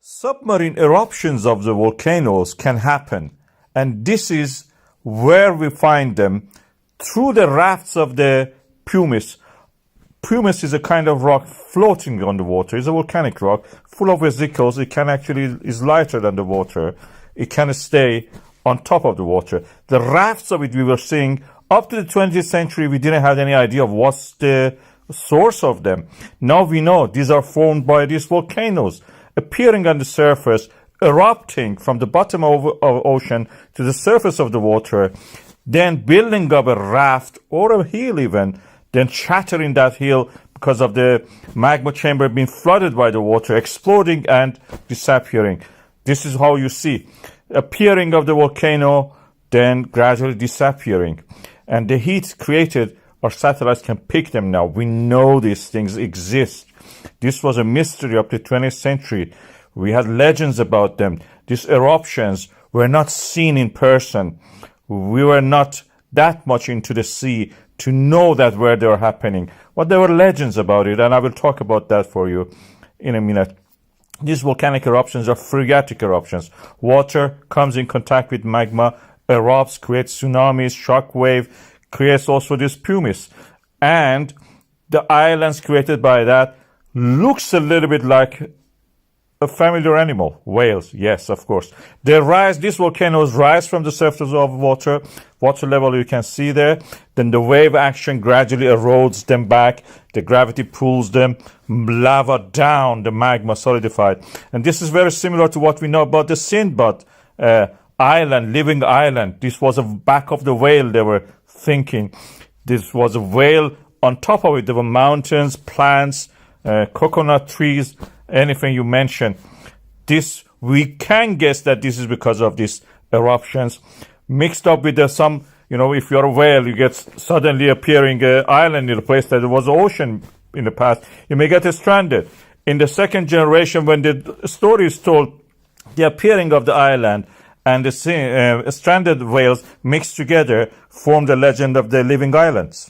Submarine eruptions of the volcanoes can happen, and this is where we find them through the rafts of the pumice. Pumice is a kind of rock floating on the water. It's a volcanic rock full of vesicles. It can actually is lighter than the water. It can stay on top of the water. The rafts of it we were seeing up to the 20th century. We didn't have any idea of what's the source of them. Now we know these are formed by these volcanoes appearing on the surface, erupting from the bottom of ocean to the surface of the water, then building up a raft or a hill even, then shattering that hill because of the magma chamber being flooded by the water, exploding and disappearing. This is how you see appearing of the volcano, then gradually disappearing. And the heat created, our satellites can pick them now. We know these things exist. This was a mystery of the 20th century. We had legends about them. These eruptions were not seen in person. We were not that much into the sea to know that where they were happening. But there were legends about it, and I will talk about that for you in a minute. These volcanic eruptions are phreatic eruptions. Water comes in contact with magma, erupts, creates tsunamis, shock wave, creates also this pumice. And the islands created by that looks a little bit like a familiar animal, whales. Yes, of course. They rise, these volcanoes rise from the surface of water level you can see there. Then the wave action gradually erodes them back. The gravity pulls them, lava down, the magma solidified. And this is very similar to what we know about the Sindbad island, living island. This was a back of the whale, they were thinking. This was a whale. On top of it, there were mountains, plants, coconut trees, anything you mention. This, we can guess that this is because of these eruptions mixed up with some, if you're a whale, you get suddenly appearing an island in a place that there was ocean in the past. You may get stranded. In the second generation, when the story is told, the appearing of the island and the stranded whales mixed together form the legend of the living islands.